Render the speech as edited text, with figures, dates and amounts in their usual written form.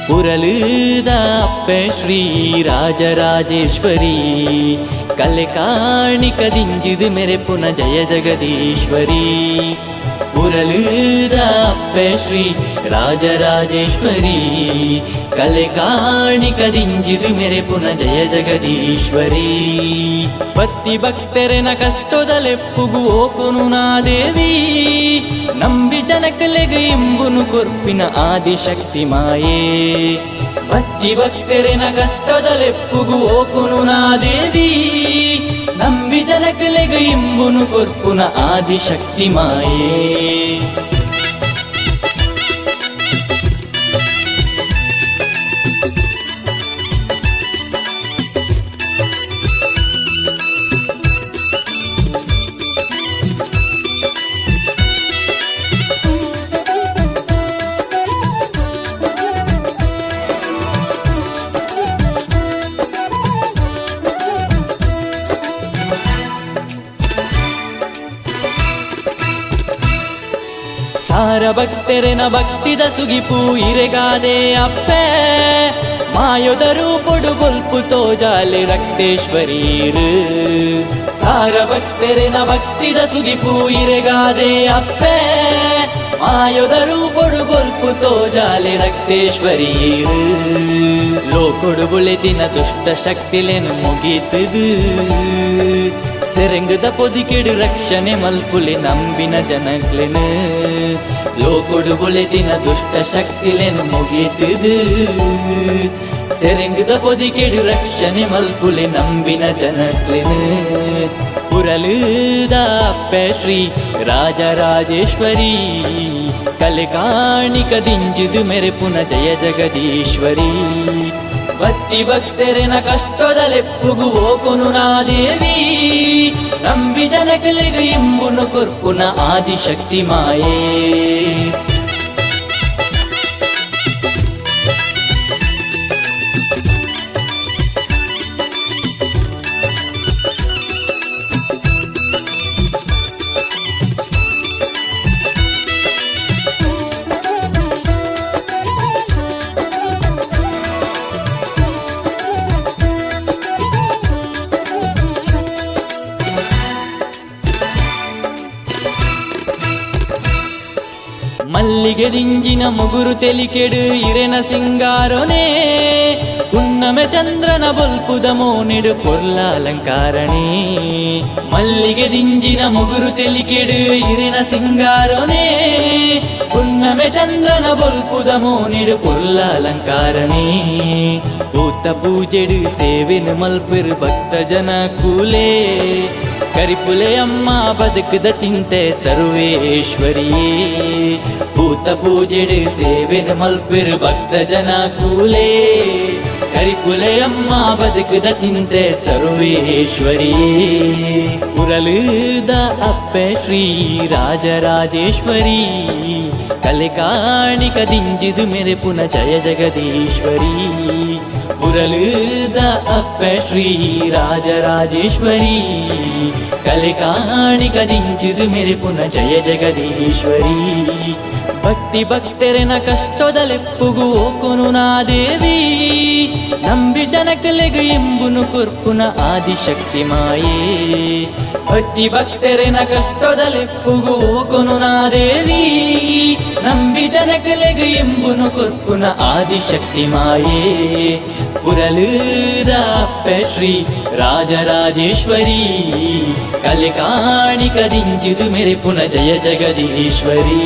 ಪುರಲುದ ಅಪ್ಪೆ ಶ್ರೀ ರಾಜರಾಜೇಶ್ವರಿ ಕಲೆ ಕಾಣಿಕದಿಂಜಿದು ಮೆರೆಪುನ ಜಯ ಜಗದೀಶ್ವರಿ. ಪುರಲುದ ಅಪ್ಪೆ ಶ್ರೀ ರಾಜರಾಜೇಶ್ವರಿ ಕಲೆ ಕಾಣಿಕದಿಂಜಿದು ಮೆರೆಪುನ ಜಯ ಜಗದೀಶ್ವರಿ. ಭಕ್ತಿ ಭಕ್ತರೆನ ಕಷ್ಟದಲೆಪ್ಪುಗು ಓಕುನು ನಾ ದೇವಿ ನಂಬಿ ಜನಕಲೆಗೆ ಇಂಬುನು ಕೊರ್ಪಿನ ಆದಿಶಕ್ತಿ ಮಾಯೇ. ಭಕ್ತಿ ಭಕ್ತರೆನ ಕಷ್ಟದಲೆಪ್ಪುಗು ಓಕುನು ನಾ ದೇವಿ ನಂಬಿ ಜನಕಲೆಗೆ ಇಂಬುನು ಕೊರ್ಪುನ ಆದಿಶಕ್ತಿ ಮಾಯೇ. ಸಾರ ಭಕ್ತರೆನ ಭಕ್ತಿದ ಸುಗಿಪು ಇರೆಗಾದೆ ಅಪ್ಪೆ ಮಾಯೊದರು ಪೊಡು ಬೊಲ್ಪು ತೋಜಾಲೆ ರಕ್ತೇಶ್ವರೀರು. ಸಾರ ಭಕ್ತರೆನ ಭಕ್ತಿದ ಸುಗಿಪು ಇರೆಗಾದೆ ಅಪ್ಪೆ ಮಾಯೊದರು ಪೊಡು ಬೊಲ್ಪು ತೋಜಾಲೆ ರಕ್ತೇಶ್ವರೀರು. ಲೋಕೊಡು ಬುಳೆದಿನ ದುಷ್ಟ ಶಕ್ತಿಲೆನು ಮುಗೀತದು ಸೆರೆಂಗದ ಪೊದಿಕೆಡು ರಕ್ಷಣೆ ಮಲ್ಪುಲೆ ನಂಬಿನ ಜನಕ್ಲೆನು. ಲೋಕೊಡು ಬುಳೆದಿನ ದುಷ್ಟ ಶಕ್ತಿಲೆನು ಮುಗೀತದು ಸೆರೆಂಗದ ಪೊದಿಕೆಡು ರಕ್ಷಣೆ ಮಲ್ಪುಲೆ ನಂಬಿನ ಜನಕ್ಲೆನು. ಪುರಲುದ ಅಪ್ಪೆ ಶ್ರೀ ರಾಜರಾಜೇಶ್ವರಿ ಕಲೆ ಕಾಣಿಕದಿಂಜಿದು ಮೆರೆಪುನ ಜಯ ಜಗದೀಶ್ವರಿ. ಭಕ್ತಿ ಭಕ್ತರೆನ ಕಷ್ಟದಲೆಪ್ಪುಗು ಓಕುನು ನಾ ದೇವಿ ನಂಬಿ ಜನಕಲೆಗೆ ಇಂಬುನು ಕೊರ್ಪುನ ಆದಿಶಕ್ತಿ ಮಾಯೇ. ಮಲ್ಲಿಗೆ ದಿಂಜಿನ ಮುಗುರು ತೆಲಿಕೆಡು ಇರೆನ ಸಿಂಗಾರನೇ ಹುಣ್ಣಮೆ ಚಂದ್ರನ ಬೊಲ್ಪುದ ಮೋನೆಡು ಪೊರ್ಲಾಲಂಕಾರಣೆ. ಮಲ್ಲಿಗೆ ದಿಂಜಿನ ಮುಗುರು ತೆಲಿಕೆಡು ಇರೆನ ಸಿಂಗಾರನೇ ಹುಣ್ಣಮೆ ಚಂದ್ರನ ಬೊಲ್ಪುದ ಮೋನೆಡು ಪೊರ್ಲಾಲಂಕಾರಣೆ. ಭೂತ ಪೂಜೆಡು ಸೇವೆನು ಮಲ್ಪುರು ಭಕ್ತ ಜನ ಕೂಲೆ ಕರಿಪುಲೆ ಅಮ್ಮ ಬದುಕದ ಚಿಂತೆ ಸರ್ವೇಶ್ವರಿಯೇ. ಭೂತ ಪೂಜೆಡು ಸೇವೆನು ಮಲ್ಪುರು ಭಕ್ತ ಜನ ಕೂಲೆ ಕರಿಪುಲೆ ಅಮ್ಮ ಬದುಕದ ಚಿಂತೆ ಸರ್ವೇಶ್ವರಿಯೇ. ಪುರಲುದ ಅಪ್ಪೆ ಶ್ರೀ ರಾಜರಾಜೇಶ್ವರಿ ಕಲೆ ಕಾಣಿಕದಿಂಜಿದು ಮೆರೆಪುನ ಜಯ ಜಗದೀಶ್ವರಿ. ಪುರಲುದ ಅಪ್ಪೆ ಶ್ರೀ ರಾಜರಾಜೇಶ್ವರಿ ಕಲೆ ಕಾಣಿಕದಿಂಜಿದು ಮೆರೆಪುನ ಜಯ ಜಗದೀಶ್ವರಿ. ಭಕ್ತಿ ಭಕ್ತರೆನ ಕಷ್ಟದಲೆಪ್ಪುಗು ಓಕುನು ನಾ ದೇವಿ ನಂಬಿ ಜನಕಲೆಗೆ ಇಂಬುನು ಕೊರ್ಪುನ ಆದಿಶಕ್ತಿ ಮಾಯೇ. ಭಕ್ತಿ ಭಕ್ತರೆನ ಕಷ್ಟದಲೆಪ್ಪುಗು ಓಕುನು ನಾ ದೇವಿ ನಂಬಿ ಜನಕಲೆಗೆ ಇಂಬುನು ಕೊರ್ಪುನ ಆದಿಶಕ್ತಿ ಮಾಯೇ. ಪುರಲುದ ಅಪ್ಪೆ ಶ್ರೀ ರಾಜರಾಜೇಶ್ವರಿ ಕಲೆ ಕಾಣಿಕದಿಂಜಿದು ಮೆರೆಪುನ ಜಯ ಜಗದೀಶ್ವರಿ.